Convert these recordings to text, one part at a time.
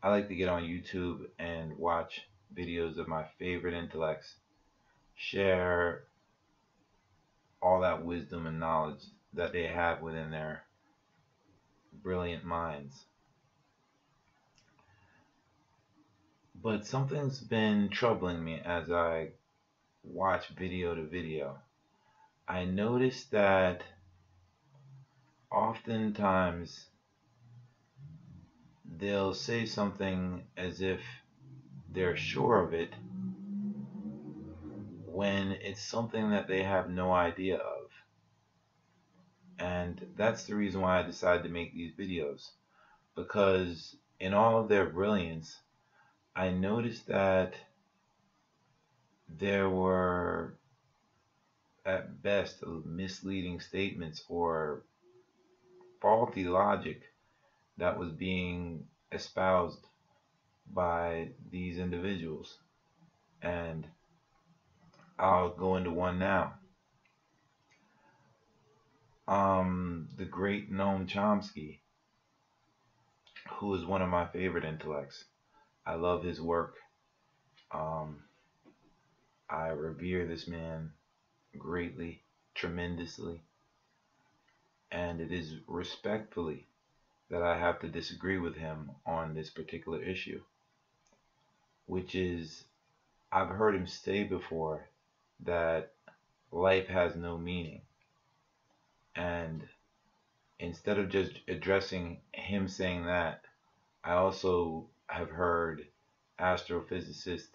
I like to get on YouTube and watch videos of my favorite intellects share all that wisdom and knowledge that they have within their brilliant minds. But something's been troubling me as I watch video to video. I noticed that oftentimes they'll say something as if they're sure of it when it's something that they have no idea of. And that's the reason why I decided to make these videos. Because in all of their brilliance, I noticed that there were, at best, misleading statements or faulty logic that was being espoused by these individuals. And I'll go into one now. The great Noam Chomsky, who is one of my favorite intellects. I love his work. I revere this man greatly, tremendously, and it is respectfully that I have to disagree with him on this particular issue, which is, I've heard him say before that life has no meaning. And instead of just addressing him saying that, I also have heard astrophysicist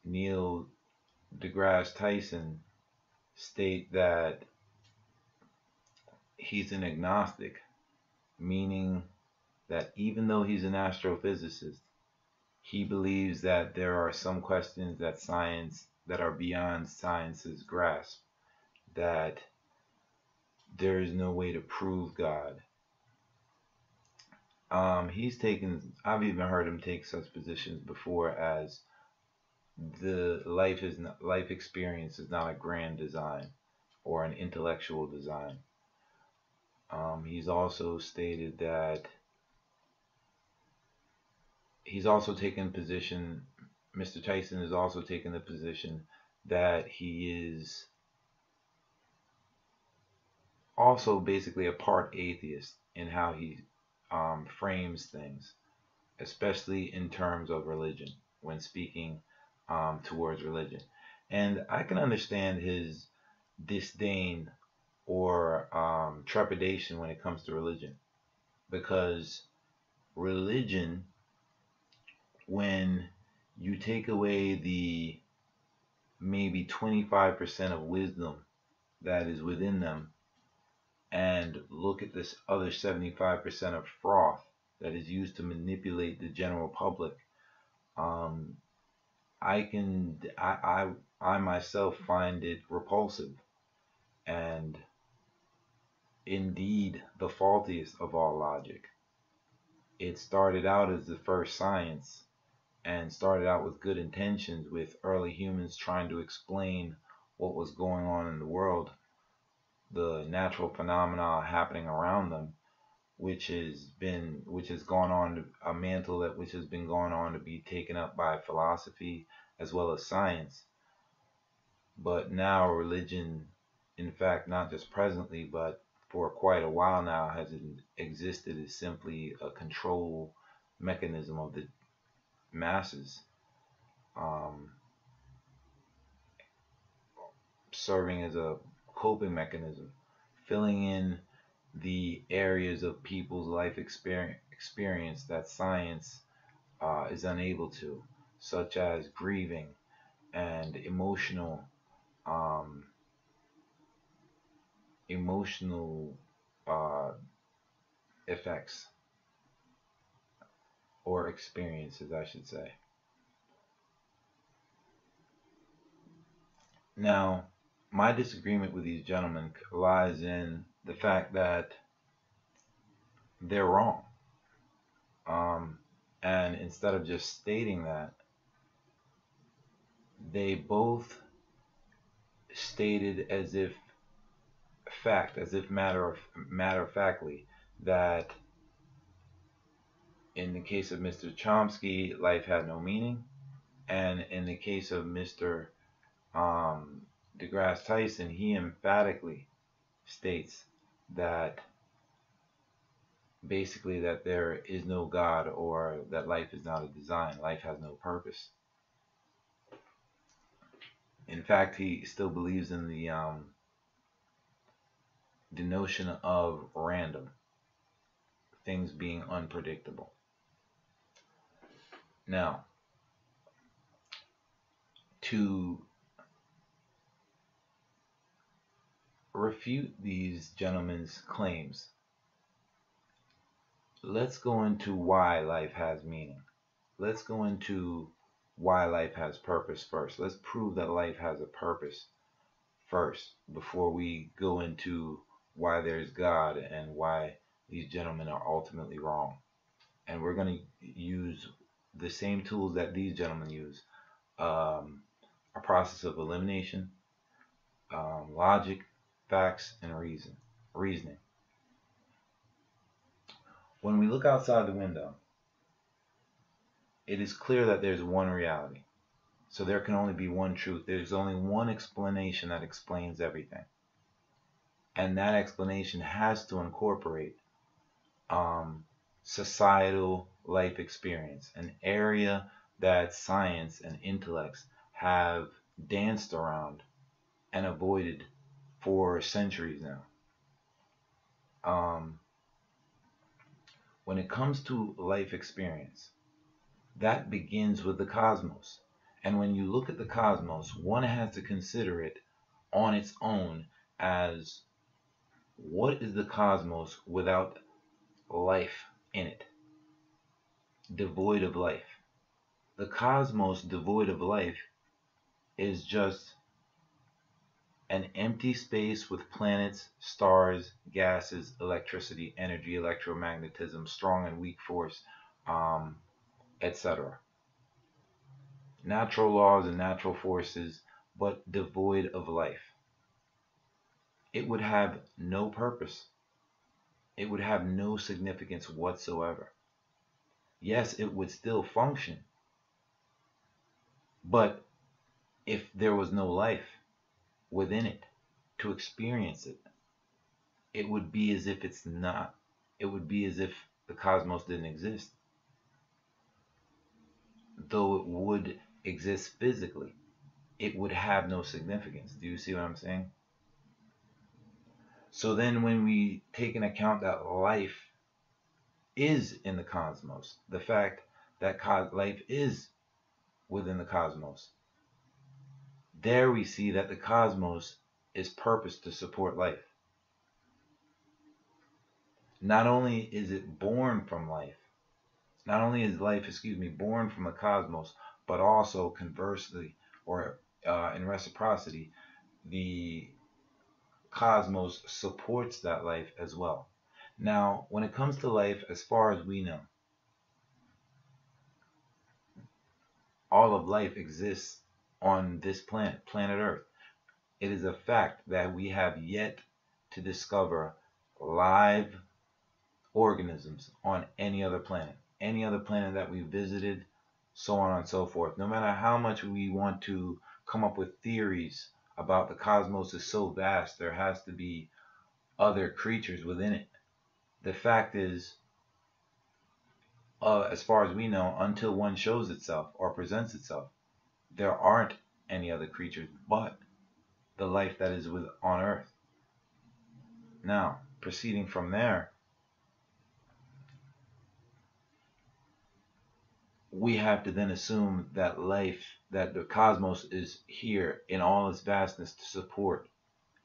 Neil Degrasse Tyson state that he's an agnostic, meaning that even though he's an astrophysicist, he believes that there are some questions that are beyond science's grasp, that there is no way to prove God. I've even heard him take such positions before as the life experience is not a grand design or an intellectual design. He's also stated that he's also taken position. Mr. Tyson has also taken the position that he is also basically a part atheist in how he frames things, especially in terms of religion, when speaking towards religion. And I can understand his disdain or trepidation when it comes to religion, because religion, when you take away the maybe 25% of wisdom that is within them and look at this other 75% of froth that is used to manipulate the general public, I myself find it repulsive and indeed the faultiest of all logic. It started out as the first science and started out with good intentions, with early humans trying to explain what was going on in the world, the natural phenomena happening around them, which has gone on to a mantle which has been going on to be taken up by philosophy as well as science. But now religion, in fact, not just presently, but for quite a while now, has existed as simply a control mechanism of the masses, serving as a coping mechanism, filling in the areas of people's life experience that science is unable to, such as grieving and emotional effects or experiences, I should say. Now, my disagreement with these gentlemen lies in the fact that they're wrong. And instead of just stating that, they both stated as if matter of factly, that In the case of Mr. Chomsky, life had no meaning. And in the case of Mr. Degrasse Tyson, he emphatically states that basically that there is no God, or that life is not a design. Life has no purpose. In fact, he still believes in the notion of random, things being unpredictable. Now, to refute these gentlemen's claims, let's go into why life has meaning. Let's go into why life has purpose first. Let's prove that life has a purpose first before we go into why there's God and why these gentlemen are ultimately wrong. And we're going to use the same tools that these gentlemen use, a process of elimination, logic, facts, and reasoning. When we look outside the window, it is clear that there's one reality. So there can only be one truth. There's only one explanation that explains everything. And that explanation has to incorporate societal life experience, an area that science and intellects have danced around and avoided for centuries now. When it comes to life experience, that begins with the cosmos. And when you look at the cosmos, one has to consider it on its own as, what is the cosmos without life in it? Devoid of life. The cosmos devoid of life is just an empty space with planets, stars, gases, electricity, energy, electromagnetism, strong and weak force, etc. Natural laws and natural forces, but devoid of life. It would have no purpose. It would have no significance whatsoever. Yes, it would still function, but if there was no life within it to experience it, it would be as if it's not. It would be as if the cosmos didn't exist. Though it would exist physically, it would have no significance. Do you see what I'm saying? So then when we take into account that life is in the cosmos, the fact that life is within the cosmos, there we see that the cosmos is purposed to support life. Not only is it born from life, not only is life, born from the cosmos, but also conversely, or in reciprocity, the cosmos supports that life as well. Now, when it comes to life, as far as we know, all of life exists on this planet Earth. It is a fact that we have yet to discover live organisms on any other planet that we visited, so on and so forth. No matter how much we want to come up with theories about the cosmos is so vast, there has to be other creatures within it. The fact is, as far as we know, until one shows itself or presents itself, there aren't any other creatures but the life that is on Earth. Now, proceeding from there, we have to then assume that that the cosmos is here in all its vastness to support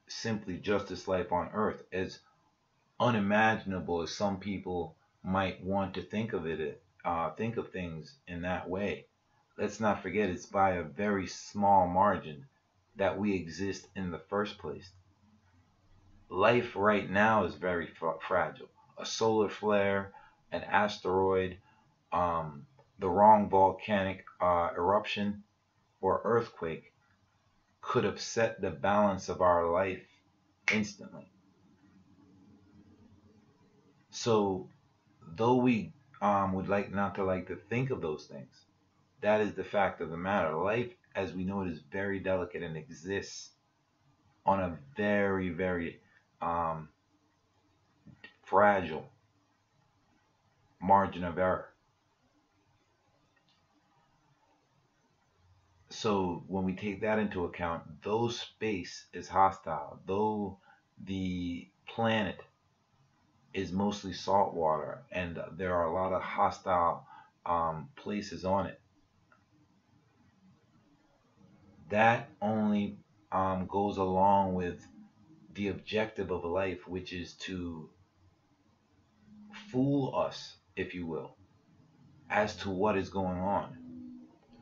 simply just this life on Earth. As unimaginable as some people might want to think of things in that way, let's not forget it's by a very small margin that we exist in the first place. Life right now is very fragile. A solar flare, an asteroid, the wrong volcanic eruption or earthquake could upset the balance of our life instantly. So, though we would like not to like to think of those things. That is the fact of the matter. Life, as we know it, is very delicate and exists on a very, very um, fragile margin of error. So when we take that into account, though space is hostile, though the planet is mostly salt water and there are a lot of hostile places on it, that only goes along with the objective of life, which is to fool us, if you will, as to what is going on.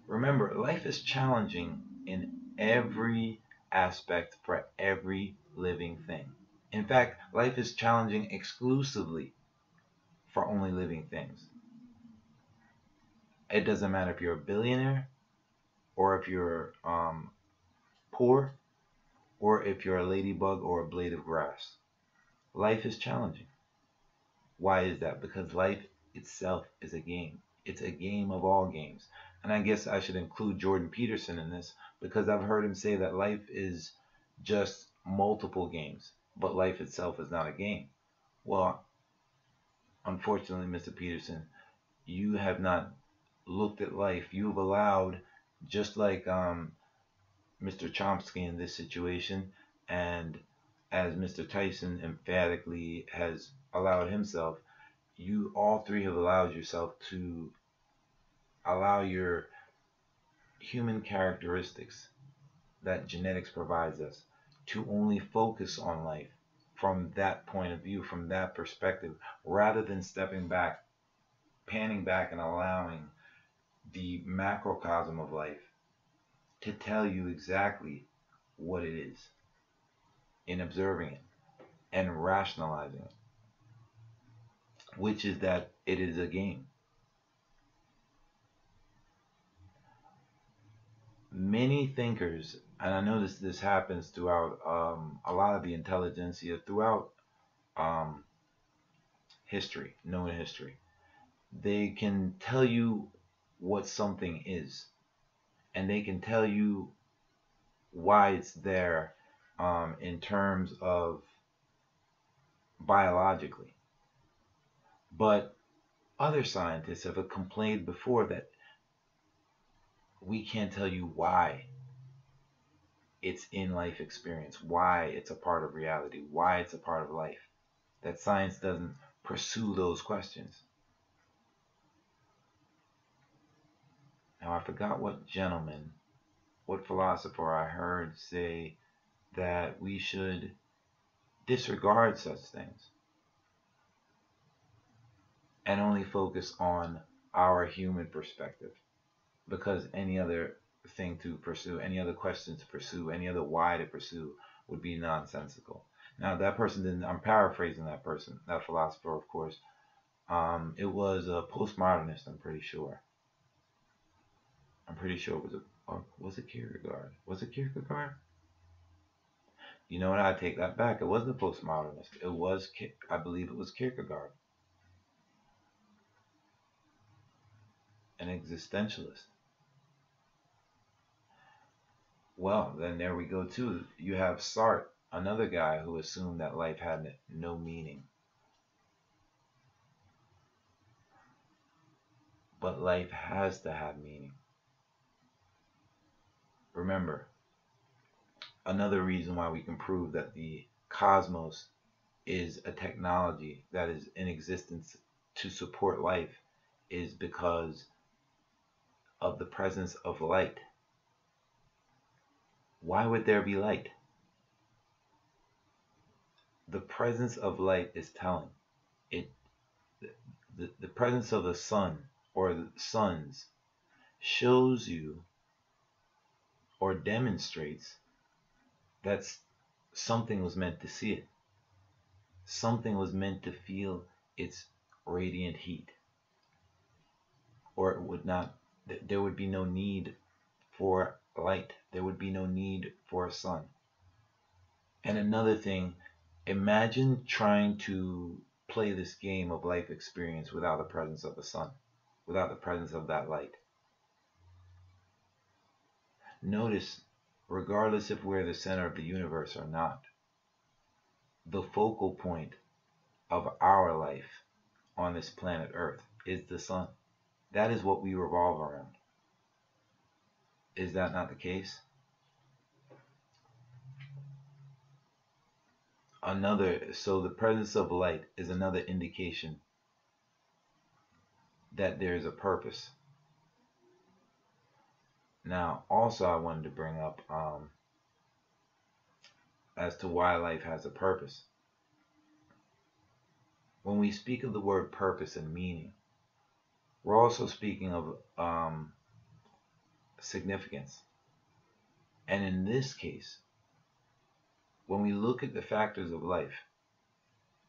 Remember, life is challenging in every aspect for every living thing. In fact, life is challenging exclusively for only living things. It doesn't matter if you're a billionaire or if you're poor or if you're a ladybug or a blade of grass. Life is challenging. Why is that? Because life itself is a game. It's a game of all games. And I guess I should include Jordan Peterson in this because I've heard him say that life is just multiple games, but life itself is not a game. Well, unfortunately, Mr. Peterson, you have not looked at life. You've allowed, just like Mr. Chomsky in this situation, and as Mr. Tyson emphatically has allowed himself, you all three have allowed yourself to allow your human characteristics that genetics provides us to only focus on life from that point of view, from that perspective, rather than stepping back, panning back, and allowing the macrocosm of life to tell you exactly what it is in observing it and rationalizing it, which is that it is a game. Many thinkers, and I notice this happens throughout a lot of the intelligentsia, throughout history, known history, they can tell you what something is, and they can tell you why it's there in terms of biologically. But other scientists have complained before that we can't tell you why it's in life experience, why it's a part of reality, why it's a part of life. That science doesn't pursue those questions. Now, I forgot what gentleman, what philosopher I heard say that we should disregard such things and only focus on our human perspective, because any other thing to pursue, any other question to pursue, any other why to pursue would be nonsensical. Now, that person didn't, I'm paraphrasing that person, that philosopher, of course. It was a postmodernist, I'm pretty sure. Was it Kierkegaard? Was it Kierkegaard? You know what? I take that back. It wasn't a postmodernist. It was, I believe it was Kierkegaard, an existentialist. Well, then there we go too. You have Sartre, another guy who assumed that life had no meaning. But life has to have meaning. Remember, another reason why we can prove that the cosmos is a technology that is in existence to support life is because of the presence of light. Why would there be light? The presence of light is telling. The presence of the sun or the suns shows you or demonstrates that something was meant to see it. Something was meant to feel its radiant heat, or it would not. There would be no need for light. There would be no need for a sun. And another thing, imagine trying to play this game of life experience without the presence of the sun, without the presence of that light. Notice, regardless if we're the center of the universe or not, the focal point of our life on this planet Earth is the sun. That is what we revolve around. Is that not the case? So the presence of light is another indication that there is a purpose. Now, also I wanted to bring up as to why life has a purpose. When we speak of the word purpose and meaning, we're also speaking of significance. And in this case, when we look at the factors of life,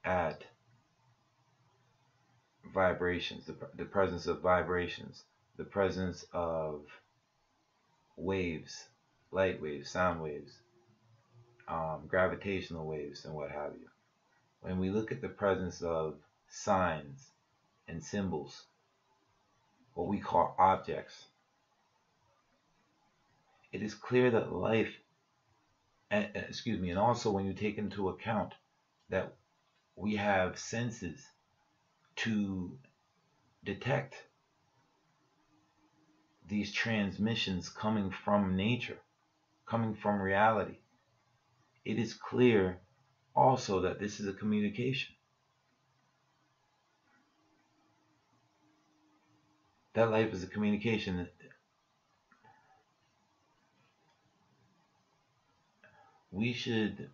at vibrations, the presence of vibrations, the presence of waves, light waves, sound waves, gravitational waves, and what have you. When we look at the presence of signs and symbols, what we call objects, it is clear that life, and also when you take into account that we have senses to detect these transmissions coming from nature, coming from reality, it is clear also that this is a communication. That life is a communication. We should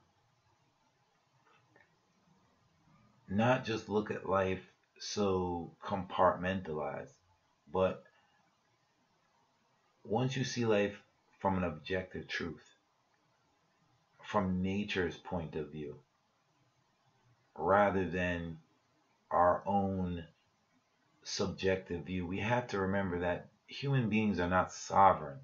not just look at life so compartmentalized, but once you see life from an objective truth, from nature's point of view, rather than our own subjective view, we have to remember that human beings are not sovereign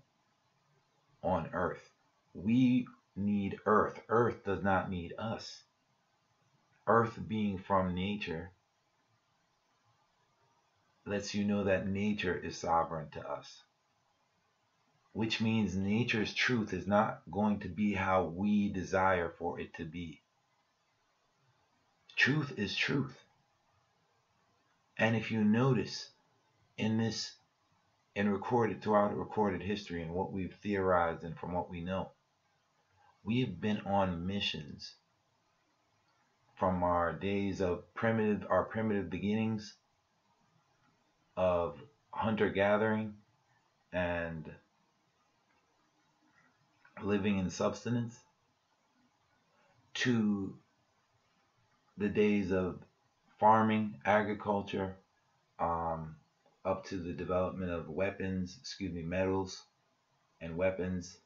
on Earth. We need Earth. Earth does not need us. Earth being from nature lets you know that nature is sovereign to us, which means nature's truth is not going to be how we desire for it to be. Truth is truth. And if you notice throughout recorded history and what we've theorized and from what we know, we have been on missions from our days of our primitive beginnings of hunter-gathering and living in subsistence, to the days of farming, agriculture, up to the development of metals and weapons,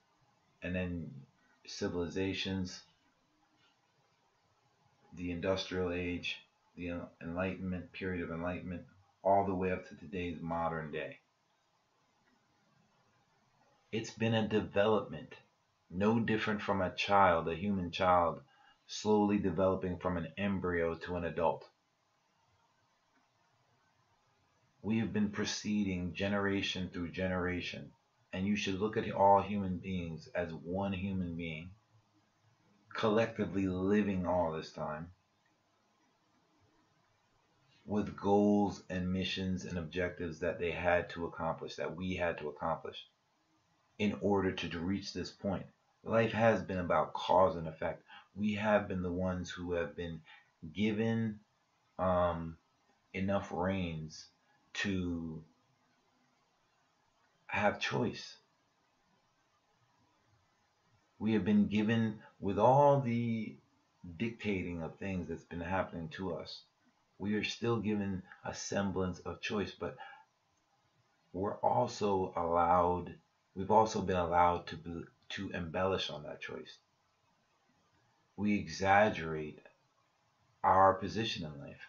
and then civilizations, the industrial age, the enlightenment, period of enlightenment, all the way up to today's modern day. It's been a development, no different from a human child, slowly developing from an embryo to an adult. We have been proceeding generation through generation, and you should look at all human beings as one human being, collectively living all this time, with goals and missions and objectives that they had to accomplish, that we had to accomplish in order to reach this point. Life has been about cause and effect. We have been the ones who have been given enough reins to have choice. We have been given, with all the dictating of things that's been happening to us, we are still given a semblance of choice, but we've also been allowed to embellish on that choice. We exaggerate our position in life.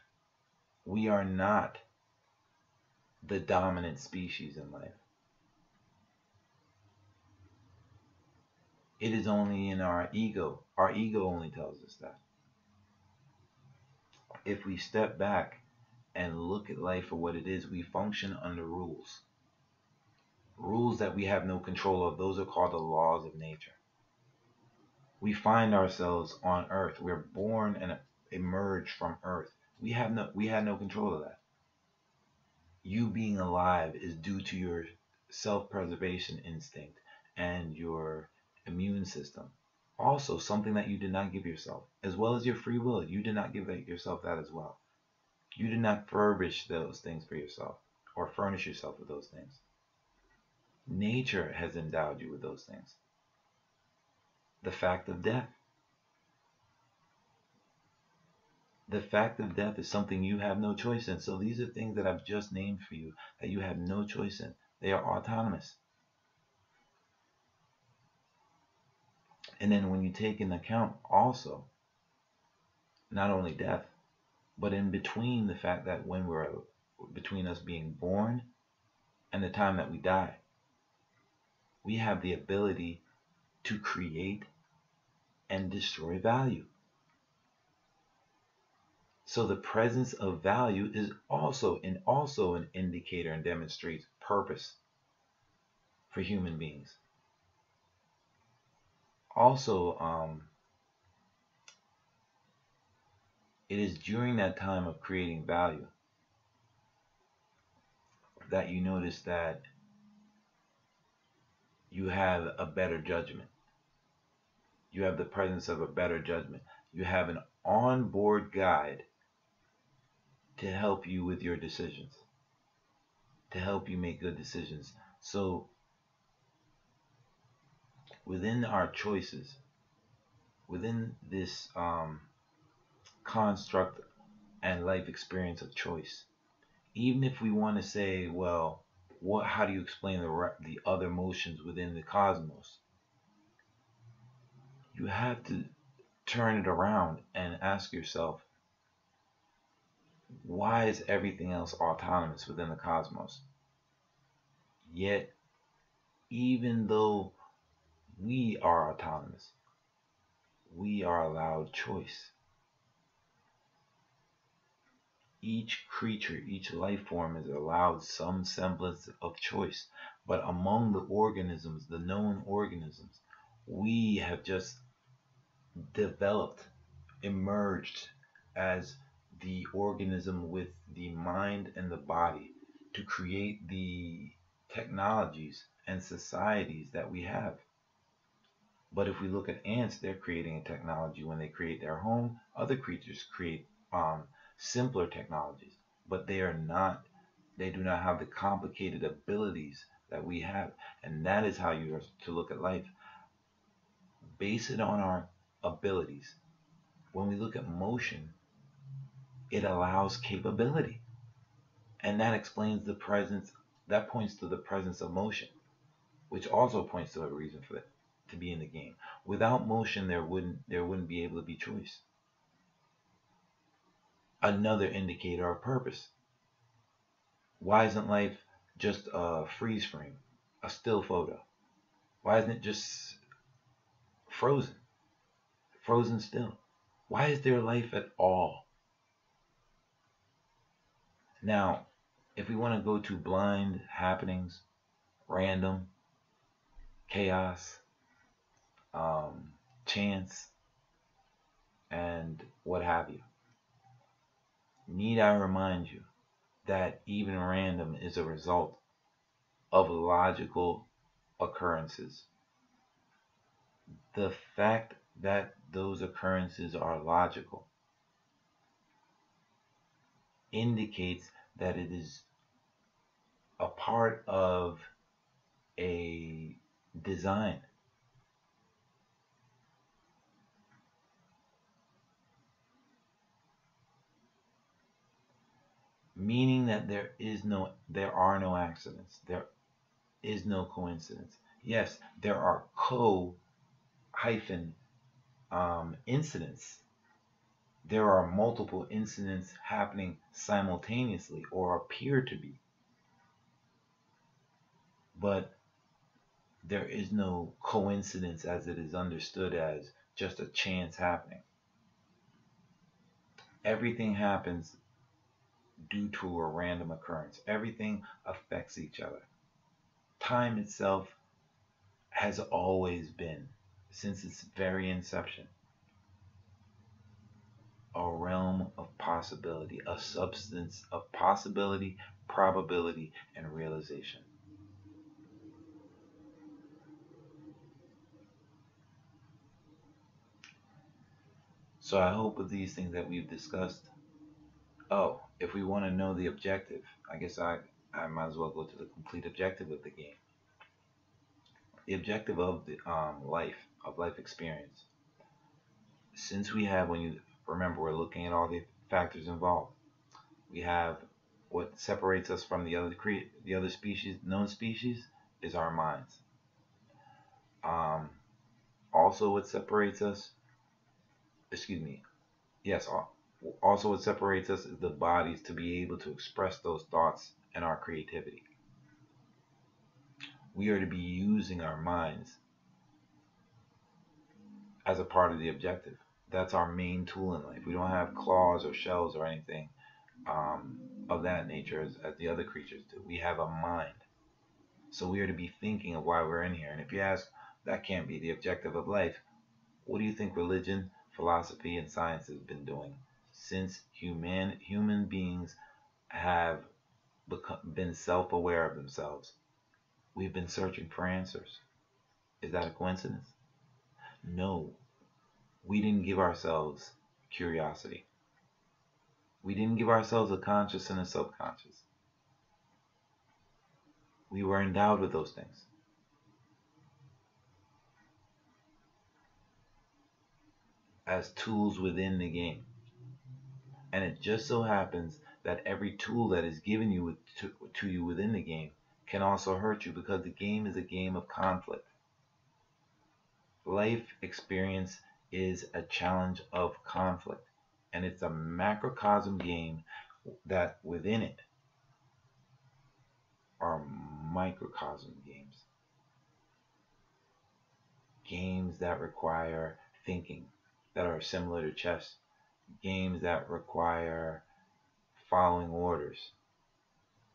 We are not the dominant species in life. It is only in our ego. Our ego only tells us that. if we step back and look at life for what it is, we function under rules. Rules that we have no control of. Those are called the laws of nature. We find ourselves on Earth. We're born and emerge from Earth. We had no control of that. You being alive is due to your self-preservation instinct and your immune system. Also, something that you did not give yourself, as well as your free will. You did not give yourself that as well. You did not furbish those things for yourself or furnish yourself with those things. Nature has endowed you with those things. The fact of death. The fact of death is something you have no choice in. So these are things that I've just named for you that you have no choice in. They are autonomous. And then when you take into account also, not only death, but in between the fact that between us being born and the time that we die, we have the ability to create and destroy value. So the presence of value is also an indicator and demonstrates purpose for human beings. Also, it is during that time of creating value that you notice that you have a better judgment. You have the presence of a better judgment. You have an onboard guide to help you with your decisions, to help you make good decisions. So within our choices, within this construct and life experience of choice, even if we want to say, well, how do you explain the other motions within the cosmos? You have to turn it around and ask yourself, why is everything else autonomous within the cosmos? Yet, even though we are autonomous, we are allowed choice. Each creature, each life form is allowed some semblance of choice. But among the organisms, the known organisms, we have just developed, emerged as the organism with the mind and the body to create the technologies and societies that we have. But if we look at ants, they're creating a technology when they create their home. Other creatures create simpler technologies, but they do not have the complicated abilities that we have. And that is how you are to look at life. Base it on our abilities. When we look at motion, it allows capability. And that explains the presence, that points to the presence of motion, which also points to a reason for it to be in the game. Without motion, there wouldn't be able to be choice. Another indicator of purpose. Why isn't life just a freeze frame, a still photo? Why isn't it just frozen still? Why is there life at all? Now, if we want to go to blind happenings, random, chaos, chance, and what have you, need I remind you that even random is a result of logical occurrences. The fact that those occurrences are logical indicates that it is a part of a design. Meaning that there are no accidents. There is no coincidence. Yes, there are incidents. There are multiple incidents happening simultaneously or appear to be. But there is no coincidence as it is understood as just a chance happening. Everything happens due to a random occurrence. Everything affects each other. Time itself has always been, since its very inception, a realm of possibility, a substance of possibility, probability, and realization. So I hope with these things that we've discussed, oh, if we want to know the objective, I guess I might as well go to the complete objective of the game. The objective of the life experience. Since we have, when you remember, we're looking at all the factors involved. We have what separates us from the other species, known species, is our minds. Um, Also, what separates us, excuse me, yes, also what separates us is the bodies to be able to express those thoughts and our creativity. We are to be using our minds as a part of the objective. That's our main tool in life. We don't have claws or shells or anything of that nature as the other creatures do. We have a mind. So we are to be thinking of why we're in here. And if you ask, that can't be the objective of life. What do you think religion, philosophy, and science has been doing since human beings have been self-aware of themselves? We've been searching for answers. Is that a coincidence? No. We didn't give ourselves curiosity. We didn't give ourselves a conscious and a subconscious. We were endowed with those things. As tools within the game. And it just so happens that every tool that is given to you within the game can also hurt you, because the game is a game of conflict. Life experience is a challenge of conflict, and it's a macrocosm game that within it are microcosm games. Games that require thinking, that are similar to chess. Games that require following orders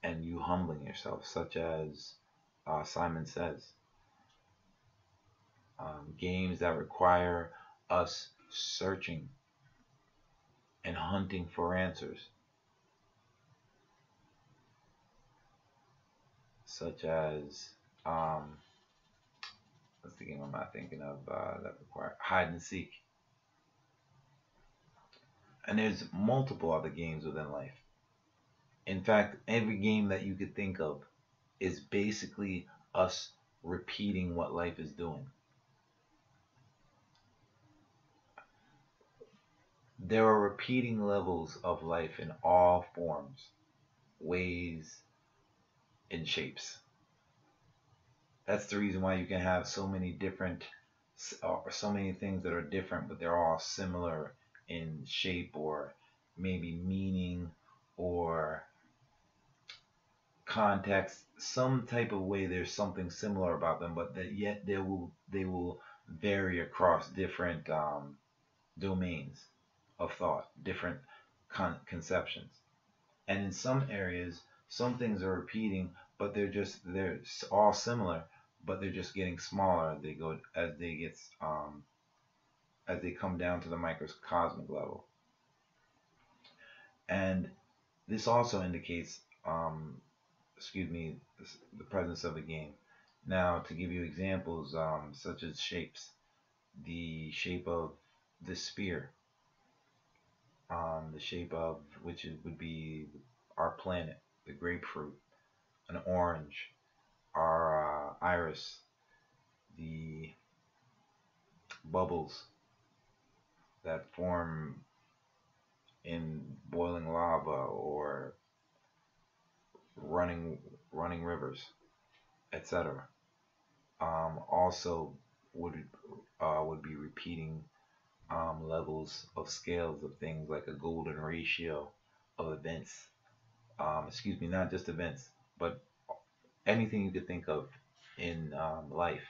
and you humbling yourself, such as Simon Says. Games that require us searching and hunting for answers, such as what's the game I'm not thinking of that require hide and seek. And there's multiple other games within life. In fact, every game that you could think of is basically us repeating what life is doing. There are repeating levels of life in all forms, ways, and shapes. That's the reason why you can have so many different, so many things that are different, but they're all similar in shape or maybe meaning or context. Some type of way there's something similar about them, but that yet they will vary across different domains of thought, different conceptions. And in some areas, some things are repeating, but they're all similar, but they're just getting smaller as they come down to the microcosmic level. And this also indicates, the presence of a game. Now, to give you examples, such as shapes, the shape of the sphere, the shape of which would be our planet, the grapefruit, an orange, our iris, the bubbles that form in boiling lava or running rivers, etc. Also would be repeating levels of scales of things like a golden ratio of events. Not just events, but anything you could think of in life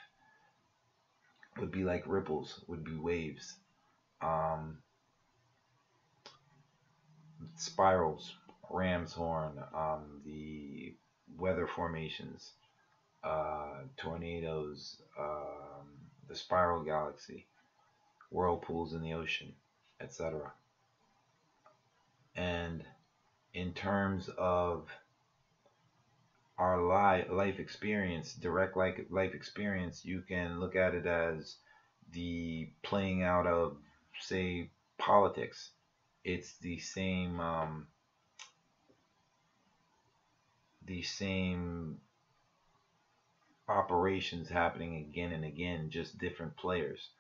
would be like ripples, would be waves. spirals, ram's horn, the weather formations, tornadoes, the spiral galaxy, whirlpools in the ocean, etc. And in terms of our life experience, direct life experience, you can look at it as the playing out of, say, politics. It's the same operations happening again and again, just different players.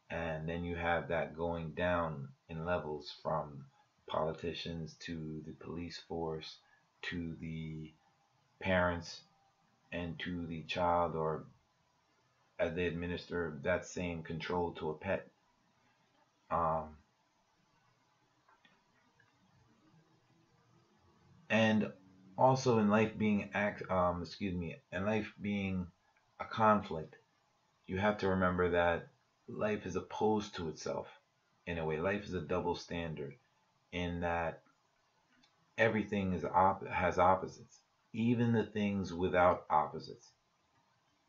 And then you have that going down in levels from politicians to the police force to the parents and to the child, or as they administer that same control to a pet. Um, and also in life being in life being a conflict, you have to remember that life is opposed to itself. In a way, life is a double standard in that everything has opposites, even the things without opposites.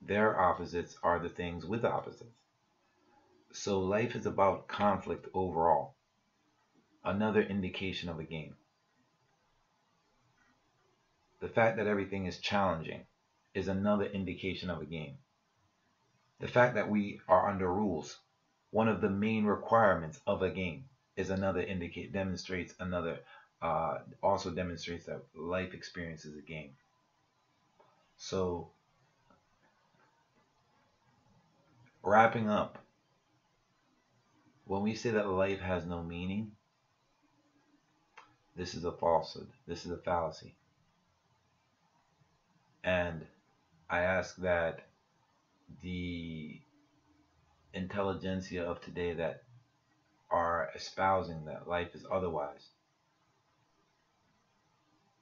Their opposites are the things with opposites. So life is about conflict overall. Another indication of a game. The fact that everything is challenging is another indication of a game. The fact that we are under rules, one of the main requirements of a game, is another also demonstrates that life experience is a game. So, wrapping up, when we say that life has no meaning, this is a falsehood. This is a fallacy. And I ask that the intelligentsia of today that are espousing that life is otherwise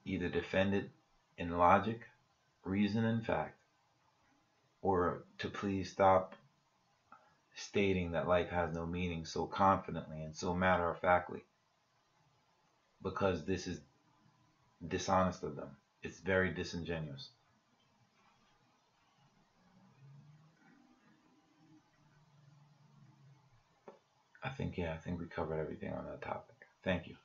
either defend it in logic, reason, and fact, or to please stop stating that life has no meaning so confidently and so matter-of-factly, because this is dishonest of them. It's very disingenuous. I think we covered everything on that topic. Thank you.